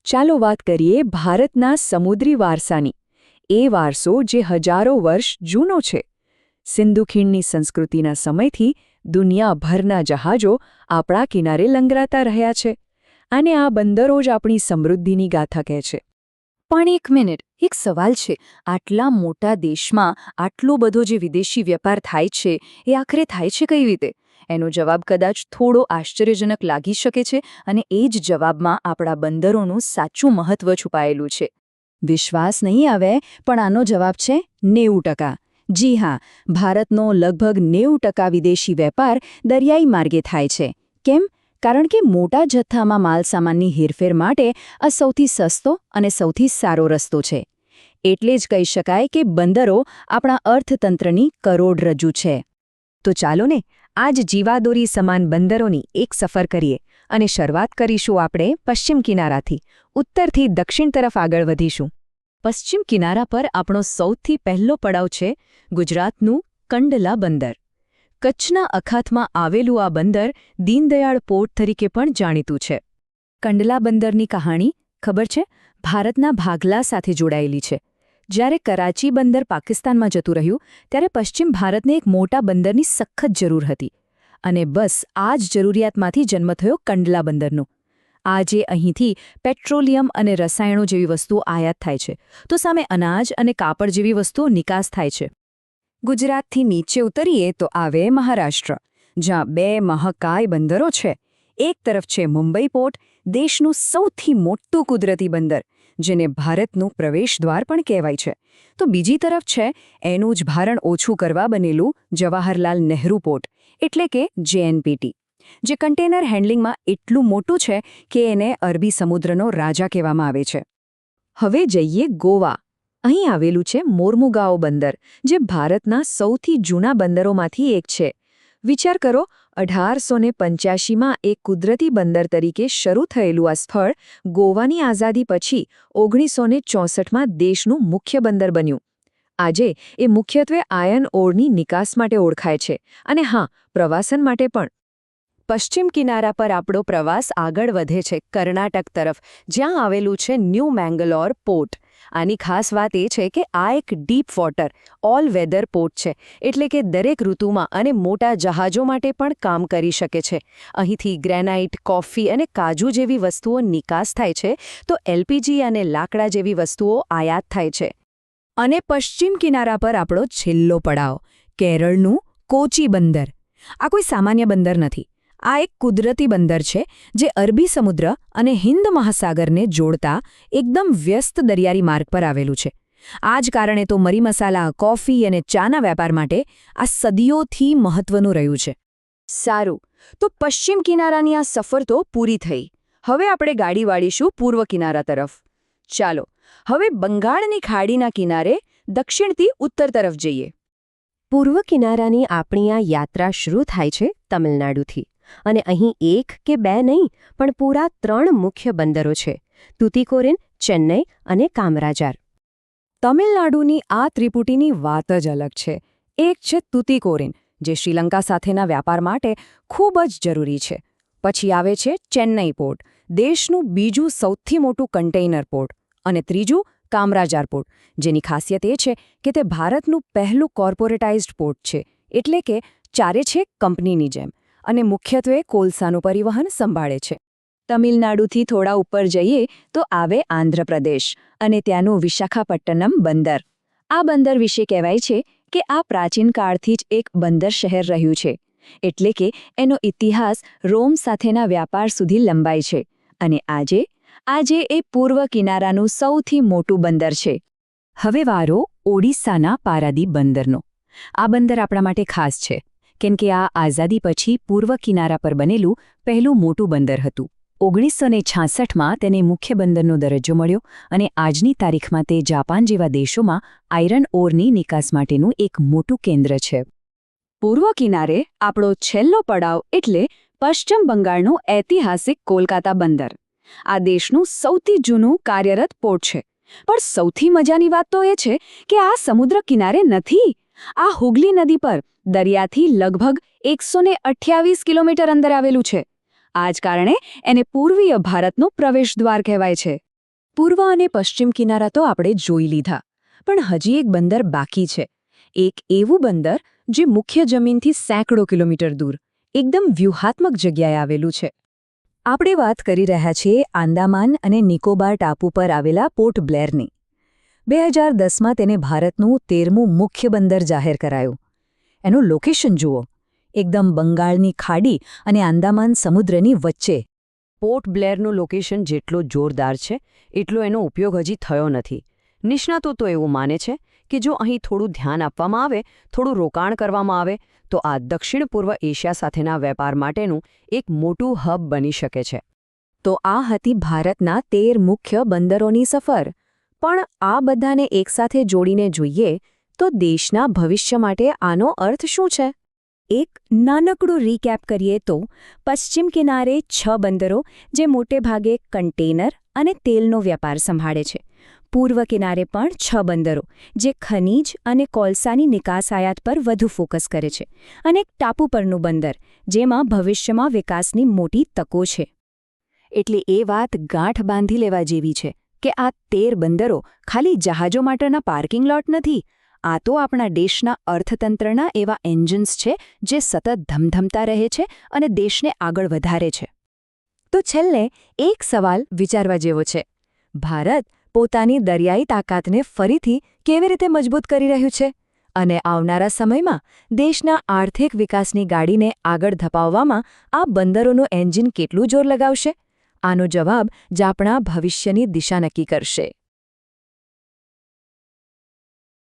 ચાલો વાત કરીએ ભારતના સમુદ્રી વારસાની. એ વારસો જે હજારો વર્ષ જૂનો છે. સિંધુ ખીણની સંસ્કૃતિના સમયથી દુનિયાભરના જહાજો આપણા કિનારે લંગરાતા રહ્યા છે. અને આ બંદરો જ આપણી સમૃદ્ધિની ગાથા કહે છે. પણ એક મિનિટ, એક સવાલ છે. આટલા મોટા દેશમાં આટલો બધો જે વિદેશી વેપાર થાય છે એ આખરે થાય છે કઈ રીતે? એનો જવાબ કદાચ થોડો આશ્ચર્યજનક લાગી શકે છે, અને એ જ જવાબમાં આપણા બંદરોનું સાચું મહત્વ છુપાયેલું છે. વિશ્વાસ નહીં આવે, પણ આનો જવાબ છે 90%. જી હા, ભારતનો લગભગ 90% વિદેશી વેપાર દરિયાઈ માર્ગે થાય છે. કેમ? કારણ કે મોટા જથ્થામાં માલસામાનની હેરફેર માટે આ સૌથી સસ્તો અને સૌથી સારો રસ્તો છે. એટલે જ કહી શકાય કે બંદરો આપણા અર્થતંત્રની કરોડરજ્જુ છે. તો ચાલો ને આજ જીવાદોરી સમાન બંદરોની એક સફર કરીએ, અને શરૂઆત કરીશું આપણે પશ્ચિમ કિનારાથી. ઉત્તરથી દક્ષિણ તરફ આગળ વધીશું. પશ્ચિમ કિનારા પર આપણો સૌથી પહેલો પડાવ છે ગુજરાતનું કંડલા બંદર. કચ્છના અખાતમાં આવેલું આ બંદર દીનદયાળ પોર્ટ તરીકે પણ જાણીતું છે. કંડલા બંદરની કહાણી ખબર છે? ભારતના ભાગલા સાથે જોડાયેલી છે. જ્યારે કરાચી બંદર પાકિસ્તાનમાં જતું રહ્યું, ત્યારે પશ્ચિમ ભારતને એક મોટા બંદરની સખત જરૂર હતી. અને બસ આ જ જરૂરિયાતમાંથી જન્મ થયો કંડલા બંદરનો. આજે અહીંથી પેટ્રોલિયમ અને રસાયણો જેવી વસ્તુઓ આયાત થાય છે, તો સામે અનાજ અને કાપડ જેવી વસ્તુઓ નિકાસ થાય છે. ગુજરાતથી નીચે ઉતરીએ તો આવે મહારાષ્ટ્ર, જ્યાં 2 મહાકાય બંદરો છે. એક તરફ છે મુંબઈ પોર્ટ, દેશનું સૌથી મોટું કુદરતી બંદર, જેને ભારતનું પ્રવેશદ્વાર પણ કહેવાય છે. તો બીજી તરફ છે એનું જ ભારણ ઓછું કરવા બનેલું જવાહરલાલ નહેરુ પોર્ટ, એટલે કે JNPT, જે કન્ટેનર હેન્ડલિંગમાં એટલું મોટું છે કે એને અરબી સમુદ્રનો રાજા કહેવામાં આવે છે. હવે જઈએ ગોવા. અહીં આવેલું છે મોર્મુગાઓ બંદર, જે ભારતના સૌથી જૂના બંદરોમાંથી એક છે. વિચાર કરો, 1885માં એક કુદરતી બંદર તરીકે શરૂ થયેલું આ સ્થળ ગોવાની આઝાદી પછી 1964માં દેશનું મુખ્ય બંદર બન્યું. આજે એ મુખ્યત્વે આયર્ન ઓરની નિકાસ માટે ઓળખાય છે, અને હા, પ્રવાસન માટે પણ. પશ્ચિમ કિનારા પર આપણો પ્રવાસ આગળ વધે છે કર્ણાટક તરફ, જ્યાં આવેલું છે ન્યૂ મેંગલોર પોર્ટ. આની ખાસ વાત એ છે કે આ એક deep water, all weather port છે, એટલે કે દરેક ઋતુમાં અને મોટા જહાજો માટે પણ કામ કરી શકે છે. અહીંથી ગ્રેનાઇટ, કોફી અને કાજુ જેવી વસ્તુઓ નિકાસ થાય છે, તો LPG અને લાકડા જેવી વસ્તુઓ આયાત થાય છે. અને પશ્ચિમ કિનારા પર આપણો છેલ્લો પડાવ, કેરળનું કોચી બંદર. આ કોઈ સામાન્ય બંદર નથી. આ એક કુદરતી બંદર છે, જે અરબી સમુદ્ર અને હિન્દ મહાસાગરને જોડતા એકદમ વ્યસ્ત દરિયાઈ માર્ગ પર આવેલું છે. આ જ કારણે તો મરી મસાલા, કોફી અને ચાના વેપાર માટે આ સદીઓથી મહત્વનું રહ્યું છે. સારું, તો પશ્ચિમ કિનારાની આ સફર તો પૂરી થઈ. હવે આપણે ગાડી વાળીશું પૂર્વ કિનારા તરફ. ચાલો, હવે બંગાળની ખાડીના કિનારે દક્ષિણથી ઉત્તર તરફ જઈએ. પૂર્વ કિનારાની આપણી આ યાત્રા શરૂ થાય છે તમિલનાડુથી. અને અહીં 1 કે 2 નહીં, પણ પૂરા 3 મુખ્ય બંદરો છે: તુતીકોરિન, ચેન્નઈ અને કામરાજાર. તમિલનાડુની આ ત્રિપુટીની વાત જ અલગ છે. એક છે તુતીકોરિન, જે શ્રીલંકા સાથેના વ્યાપાર માટે ખૂબ જ જરૂરી છે. પછી આવે છે ચેન્નઈ પોર્ટ, દેશનું બીજું સૌથી મોટું કન્ટેઇનર પોર્ટ. અને ત્રીજું કામરાજાર પોર્ટ, જેની ખાસિયત એ છે કે તે ભારતનું પહેલું કોર્પોરેટાઇઝ્ડ પોર્ટ છે, એટલે કે ચારે છે કંપનીની જેમ, અને મુખ્યત્વે કોલસાનું પરિવહન સંભાળે છે. તમિલનાડુથી થોડા ઉપર જઈએ તો આવે આંધ્રપ્રદેશ અને ત્યાંનું વિશાખાપટ્ટનમ બંદર. આ બંદર વિશે કહેવાય છે કે આ પ્રાચીન કાળથી જ એક બંદર શહેર રહ્યું છે, એટલે કે એનો ઇતિહાસ રોમ સાથેના વ્યાપાર સુધી લંબાય છે. અને આજે એ પૂર્વ કિનારાનું સૌથી મોટું બંદર છે. હવે વારો ઓડિશાના પારાદીપ બંદરનો. આ બંદર આપણા માટે ખાસ છે, કેમ કે આ આઝાદી પછી પૂર્વ કિનારા પર બનેલું પહેલું મોટું બંદર હતું. 1966માં તેને મુખ્ય બંદરનો દરજ્જો મળ્યો, અને આજની તારીખમાં તે જાપાન જેવા દેશોમાં આયર્ન ઓરની નિકાસ માટેનું એક મોટું કેન્દ્ર છે. પૂર્વ કિનારે આપણો છેલ્લો પડાવ એટલે પશ્ચિમ બંગાળનું ઐતિહાસિક કોલકાતા બંદર. આ દેશનું સૌથી જૂનું કાર્યરત પોર્ટ છે. પણ સૌથી મજાની વાત તો એ છે કે આ સમુદ્ર કિનારે નથી. આ હુગલી નદી પર દરિયાથી લગભગ 128 કિલોમીટર અંદર આવેલું છે. આ જ કારણે એને પૂર્વીય ભારતનો પ્રવેશદ્વાર કહેવાય છે. પૂર્વ અને પશ્ચિમ કિનારા તો આપણે જોઈ લીધા, પણ હજી એક બંદર બાકી છે. એક એવું બંદર જે મુખ્ય જમીનથી સેંકડો કિલોમીટર દૂર, એકદમ વ્યૂહાત્મક જગ્યાએ આવેલું છે. આપણે વાત કરી રહ્યા છીએ આંદામાન અને નિકોબાર ટાપુ પર આવેલા પોર્ટ બ્લેરની. 2010માં તેને ભારતનું 13મું મુખ્ય બંદર જાહેર કરાયું. એનું લોકેશન જુઓ, એકદમ બંગાળની ખાડી અને આંદામાન સમુદ્રની વચ્ચે. પોર્ટ બ્લેરનું લોકેશન જેટલો જોરદાર છે એટલો એનો ઉપયોગ હજી થયો નથી. નિષ્ણાતો તો એવું માને છે કે જો અહીં થોડું ધ્યાન આપવામાં આવે, થોડું રોકાણ કરવામાં આવે, તો આ દક્ષિણ પૂર્વ એશિયા સાથેના વેપાર માટેનું એક મોટું હબ બની શકે છે. તો આ હતી ભારતના 13 મુખ્ય બંદરોની સફર. પણ આ બધાને એકસાથે જોડીને જોઈએ તો દેશના ભવિષ્ય માટે આનો અર્થ શું છે? એક નાનકડું રીકેપ કરીએ તો પશ્ચિમ કિનારે 6 બંદરો જે મોટે ભાગે કન્ટેનર અને તેલનો વ્યાપાર સંભાળે છે. પૂર્વ કિનારે પણ 6 બંદરો જે ખનીજ અને કોલસાની નિકાસ આયાત પર વધુ ફોકસ કરે છે. અને એક ટાપુ પરનું બંદર જેમાં ભવિષ્યમાં વિકાસની મોટી તકો છે. એટલે એ વાત ગાંઠ બાંધી લેવા જેવી છે કે આ 13 બંદરો ખાલી જહાજો માટેના પાર્કિંગ લોટ નથી. આ તો આપણા દેશના અર્થતંત્રના એવા એન્જિન્સ છે જે સતત ધમધમતા રહે છે અને દેશને આગળ વધારે છે. તો છેલ્લે એક સવાલ વિચારવા જેવો છે. ભારત પોતાની દરિયાઈ તાકાતને ફરીથી કેવી રીતે મજબૂત કરી રહ્યું છે? અને આવનારા સમયમાં દેશના આર્થિક વિકાસની ગાડીને આગળ ધપાવવામાં આ બંદરોનું એન્જિન કેટલું જોર લગાવશે? આનો જવાબ જ આપણા ભવિષ્યની દિશા નક્કી કરશે.